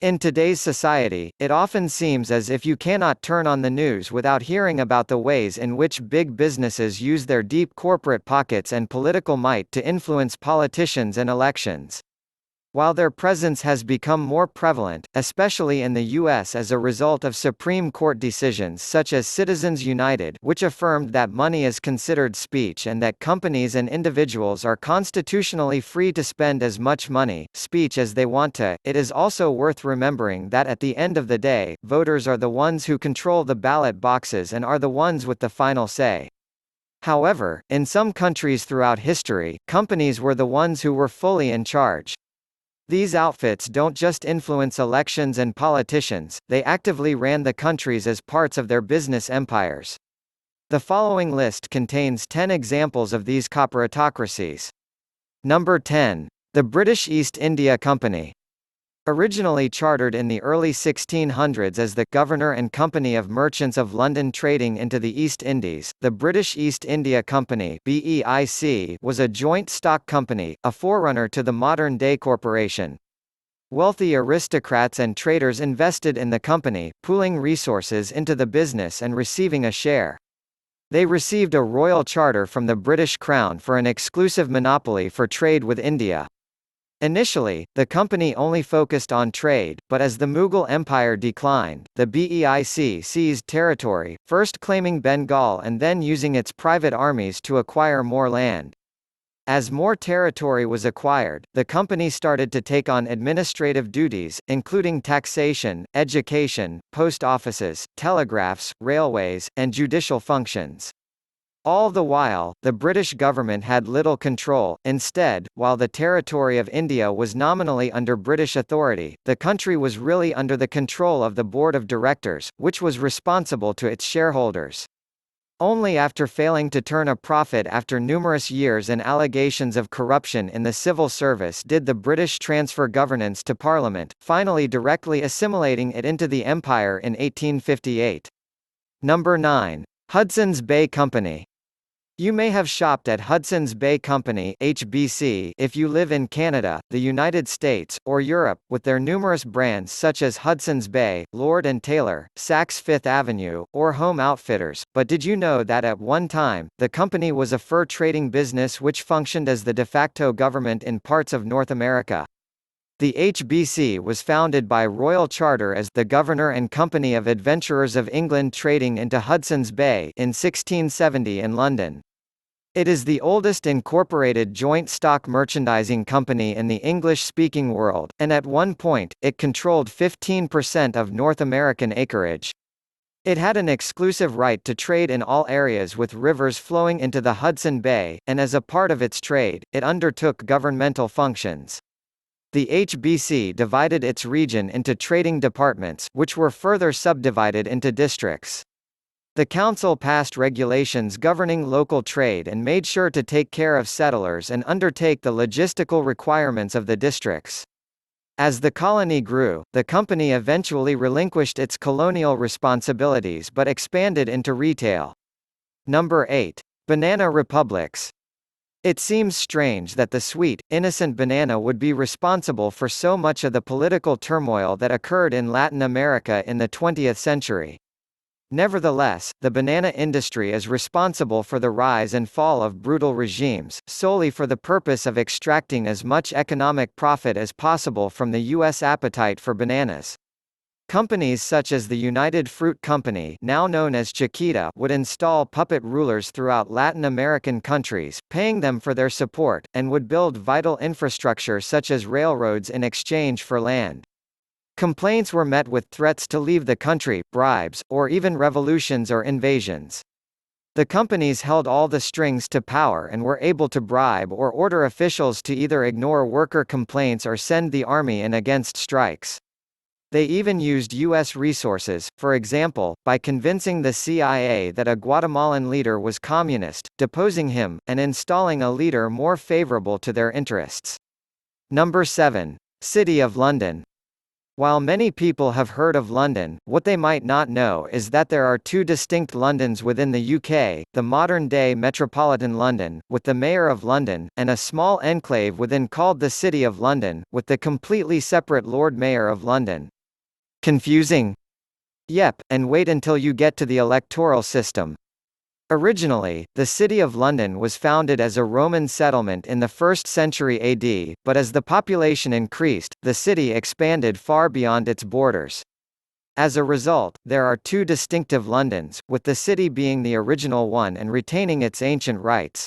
In today's society, it often seems as if you cannot turn on the news without hearing about the ways in which big businesses use their deep corporate pockets and political might to influence politicians and elections. While their presence has become more prevalent, especially in the U.S. as a result of Supreme Court decisions such as Citizens United, which affirmed that money is considered speech and that companies and individuals are constitutionally free to spend as much money, speech as they want to, it is also worth remembering that at the end of the day, voters are the ones who control the ballot boxes and are the ones with the final say. However, in some countries throughout history, companies were the ones who were fully in charge. These outfits don't just influence elections and politicians, they actively ran the countries as parts of their business empires. The following list contains 10 examples of these corporatocracies. Number 10. The British East India Company. Originally chartered in the early 1600s as the Governor and Company of Merchants of London trading into the East Indies, the British East India Company (BEIC) was a joint stock company, a forerunner to the modern-day corporation. Wealthy aristocrats and traders invested in the company, pooling resources into the business and receiving a share. They received a royal charter from the British Crown for an exclusive monopoly for trade with India. Initially, the company only focused on trade, but as the Mughal Empire declined, the BEIC seized territory, first claiming Bengal and then using its private armies to acquire more land. As more territory was acquired, the company started to take on administrative duties, including taxation, education, post offices, telegraphs, railways, and judicial functions. All the while, the British government had little control. Instead, while the territory of India was nominally under British authority, the country was really under the control of the board of directors, which was responsible to its shareholders. Only after failing to turn a profit after numerous years and allegations of corruption in the civil service did the British transfer governance to Parliament, finally directly assimilating it into the empire in 1858. Number 9. Hudson's Bay Company. You may have shopped at Hudson's Bay Company (HBC) if you live in Canada, the United States, or Europe, with their numerous brands such as Hudson's Bay, Lord & Taylor, Saks Fifth Avenue, or Home Outfitters, but did you know that at one time, the company was a fur trading business which functioned as the de facto government in parts of North America? The HBC was founded by royal charter as the Governor and Company of Adventurers of England trading into Hudson's Bay in 1670 in London. It is the oldest incorporated joint stock merchandising company in the English-speaking world, and at one point, it controlled 15% of North American acreage. It had an exclusive right to trade in all areas with rivers flowing into the Hudson Bay, and as a part of its trade, it undertook governmental functions. The HBC divided its region into trading departments, which were further subdivided into districts. The council passed regulations governing local trade and made sure to take care of settlers and undertake the logistical requirements of the districts. As the colony grew, the company eventually relinquished its colonial responsibilities but expanded into retail. Number 8. Banana republics. It seems strange that the sweet, innocent banana would be responsible for so much of the political turmoil that occurred in Latin America in the 20th century. Nevertheless, the banana industry is responsible for the rise and fall of brutal regimes, solely for the purpose of extracting as much economic profit as possible from the U.S. appetite for bananas. Companies such as the United Fruit Company, now known as Chiquita, would install puppet rulers throughout Latin American countries, paying them for their support, and would build vital infrastructure such as railroads in exchange for land. Complaints were met with threats to leave the country, bribes, or even revolutions or invasions. The companies held all the strings to power and were able to bribe or order officials to either ignore worker complaints or send the army in against strikes. They even used U.S. resources, for example, by convincing the CIA that a Guatemalan leader was communist, deposing him, and installing a leader more favorable to their interests. Number 7. City of London. While many people have heard of London, what they might not know is that there are two distinct Londons within the UK, the modern-day Metropolitan London, with the Mayor of London, and a small enclave within called the City of London, with the completely separate Lord Mayor of London. Confusing? Yep, and wait until you get to the electoral system. Originally, the City of London was founded as a Roman settlement in the 1st century AD, but as the population increased, the city expanded far beyond its borders. As a result, there are two distinctive Londons, with the city being the original one and retaining its ancient rights.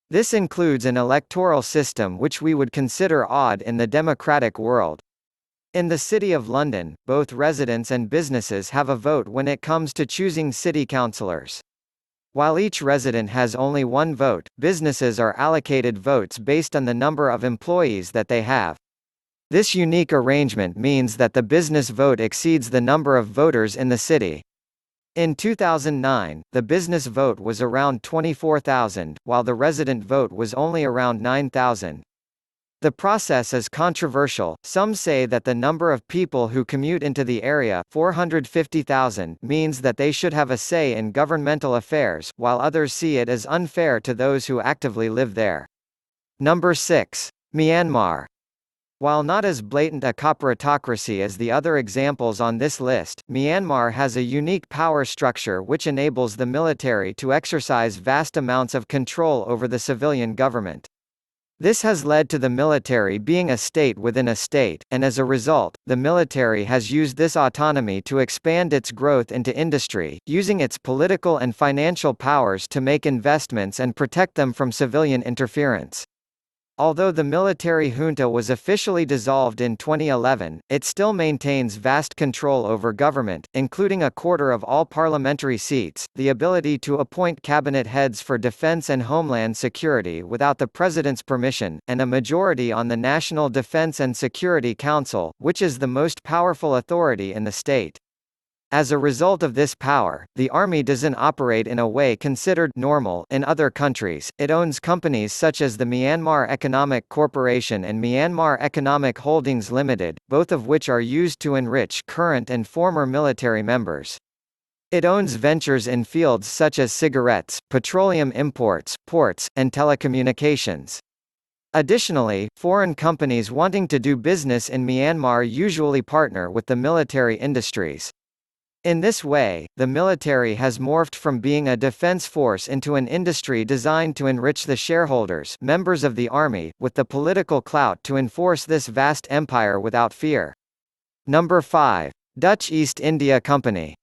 This includes an electoral system which we would consider odd in the democratic world. In the City of London, both residents and businesses have a vote when it comes to choosing city councillors. While each resident has only one vote, businesses are allocated votes based on the number of employees that they have. This unique arrangement means that the business vote exceeds the number of voters in the city. In 2009, the business vote was around 24,000, while the resident vote was only around 9,000. The process is controversial. Some say that the number of people who commute into the area, 450,000, means that they should have a say in governmental affairs, while others see it as unfair to those who actively live there. Number 6. Myanmar. While not as blatant a corporatocracy as the other examples on this list, Myanmar has a unique power structure which enables the military to exercise vast amounts of control over the civilian government. This has led to the military being a state within a state, and as a result, the military has used this autonomy to expand its growth into industry, using its political and financial powers to make investments and protect them from civilian interference. Although the military junta was officially dissolved in 2011, it still maintains vast control over government, including a quarter of all parliamentary seats, the ability to appoint cabinet heads for defense and homeland security without the president's permission, and a majority on the National Defense and Security Council, which is the most powerful authority in the state. As a result of this power, the army doesn't operate in a way considered normal in other countries. It owns companies such as the Myanmar Economic Corporation and Myanmar Economic Holdings Limited, both of which are used to enrich current and former military members. It owns ventures in fields such as cigarettes, petroleum imports, ports, and telecommunications. Additionally, foreign companies wanting to do business in Myanmar usually partner with the military industries. In this way, the military has morphed from being a defense force into an industry designed to enrich the shareholders, members of the army, with the political clout to enforce this vast empire without fear. Number 5. Dutch East India Company.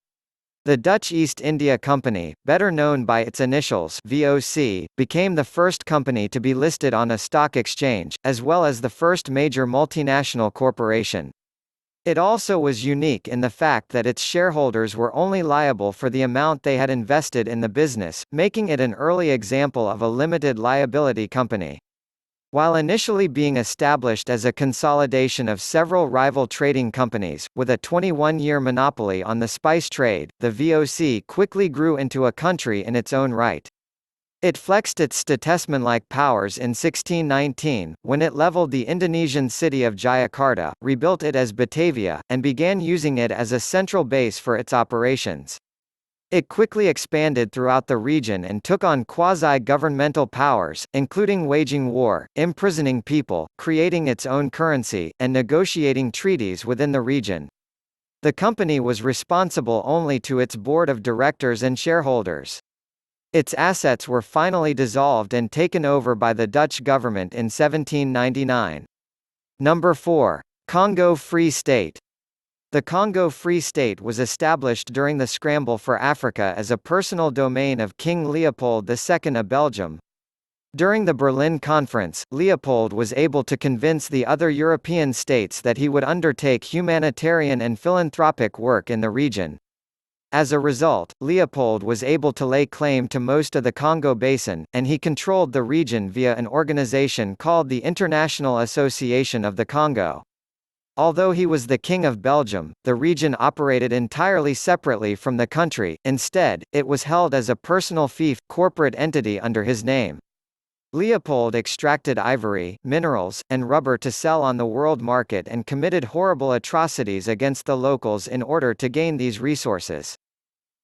The Dutch East India Company, better known by its initials VOC, became the first company to be listed on a stock exchange, as well as the first major multinational corporation. It also was unique in the fact that its shareholders were only liable for the amount they had invested in the business, making it an early example of a limited liability company. While initially being established as a consolidation of several rival trading companies, with a 21-year monopoly on the spice trade, the VOC quickly grew into a country in its own right. It flexed its statesman-like powers in 1619, when it leveled the Indonesian city of Jayakarta, rebuilt it as Batavia, and began using it as a central base for its operations. It quickly expanded throughout the region and took on quasi-governmental powers, including waging war, imprisoning people, creating its own currency, and negotiating treaties within the region. The company was responsible only to its board of directors and shareholders. Its assets were finally dissolved and taken over by the Dutch government in 1799. Number 4. Congo Free State. The Congo Free State was established during the scramble for Africa as a personal domain of King Leopold II of Belgium. During the Berlin Conference, Leopold was able to convince the other European states that he would undertake humanitarian and philanthropic work in the region. As a result, Leopold was able to lay claim to most of the Congo Basin, and he controlled the region via an organization called the International Association of the Congo. Although he was the King of Belgium, the region operated entirely separately from the country. Instead, it was held as a personal fief, corporate entity under his name. Leopold extracted ivory, minerals, and rubber to sell on the world market and committed horrible atrocities against the locals in order to gain these resources.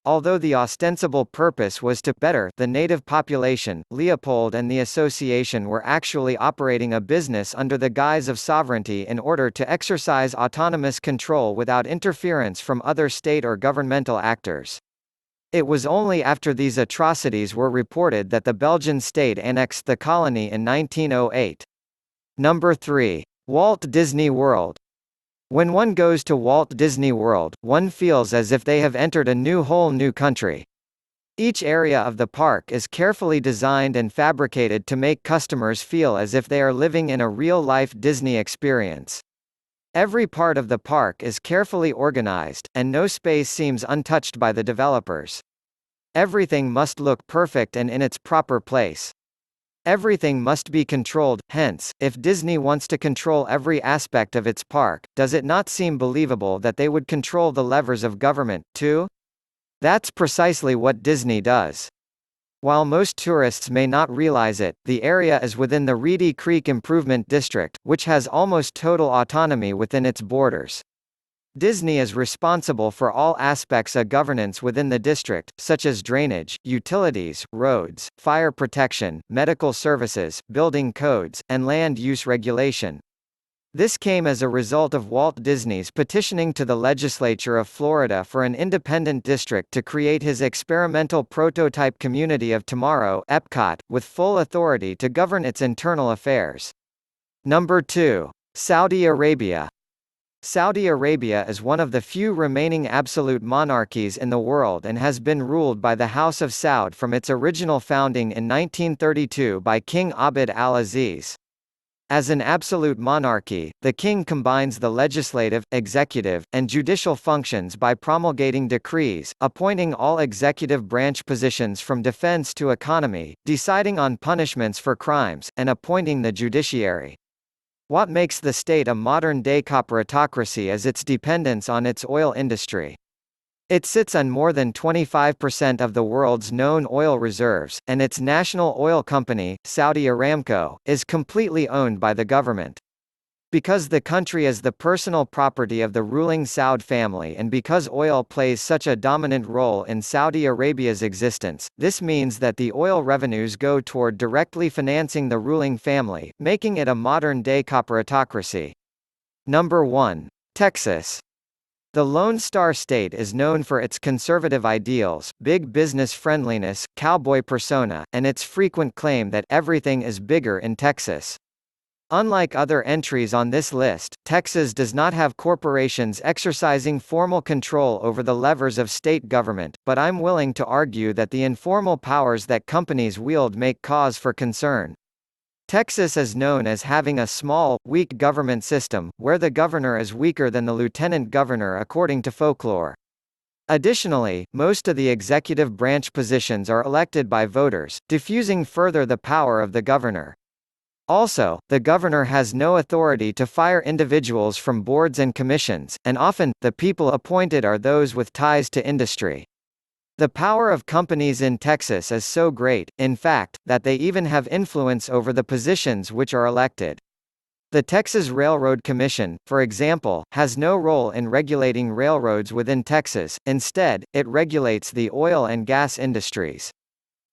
Although the ostensible purpose was to better the native population, Leopold and the association were actually operating a business under the guise of sovereignty in order to exercise autonomous control without interference from other state or governmental actors. It was only after these atrocities were reported that the Belgian state annexed the colony in 1908. Number 3. Walt Disney World. When one goes to Walt Disney World, one feels as if they have entered a whole new country. Each area of the park is carefully designed and fabricated to make customers feel as if they are living in a real-life Disney experience. Every part of the park is carefully organized, and no space seems untouched by the developers. Everything must look perfect and in its proper place. Everything must be controlled, hence, if Disney wants to control every aspect of its park, does it not seem believable that they would control the levers of government, too? That's precisely what Disney does. While most tourists may not realize it, the area is within the Reedy Creek Improvement District, which has almost total autonomy within its borders. Disney is responsible for all aspects of governance within the district, such as drainage, utilities, roads, fire protection, medical services, building codes, and land use regulation. This came as a result of Walt Disney's petitioning to the legislature of Florida for an independent district to create his experimental prototype community of tomorrow, Epcot, with full authority to govern its internal affairs. Number 2. Saudi Arabia. Saudi Arabia is one of the few remaining absolute monarchies in the world and has been ruled by the House of Saud from its original founding in 1932 by King Abd al-Aziz. As an absolute monarchy, the king combines the legislative, executive, and judicial functions by promulgating decrees, appointing all executive branch positions from defense to economy, deciding on punishments for crimes, and appointing the judiciary. What makes the state a modern-day corporatocracy is its dependence on its oil industry. It sits on more than 25% of the world's known oil reserves, and its national oil company, Saudi Aramco, is completely owned by the government. Because the country is the personal property of the ruling Saud family and because oil plays such a dominant role in Saudi Arabia's existence, this means that the oil revenues go toward directly financing the ruling family, making it a modern-day corporatocracy. Number 1. Texas. The Lone Star State is known for its conservative ideals, big business friendliness, cowboy persona, and its frequent claim that everything is bigger in Texas. Unlike other entries on this list, Texas does not have corporations exercising formal control over the levers of state government, but I'm willing to argue that the informal powers that companies wield make cause for concern. Texas is known as having a small, weak government system, where the governor is weaker than the lieutenant governor according to folklore. Additionally, most of the executive branch positions are elected by voters, diffusing further the power of the governor. Also, the governor has no authority to fire individuals from boards and commissions, and often, the people appointed are those with ties to industry. The power of companies in Texas is so great, in fact, that they even have influence over the positions which are elected. The Texas Railroad Commission, for example, has no role in regulating railroads within Texas, instead, it regulates the oil and gas industries.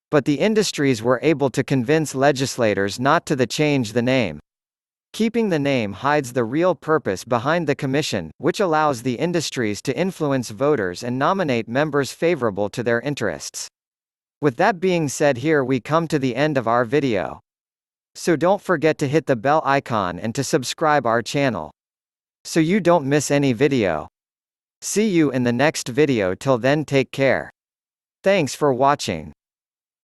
But the industries were able to convince legislators not to change the name. Keeping the name hides the real purpose behind the commission, which allows the industries to influence voters and nominate members favorable to their interests. With that being said, here we come to the end of our video. So don't forget to hit the bell icon and to subscribe our channel, so you don't miss any video. See you in the next video. Till then, take care. Thanks for watching.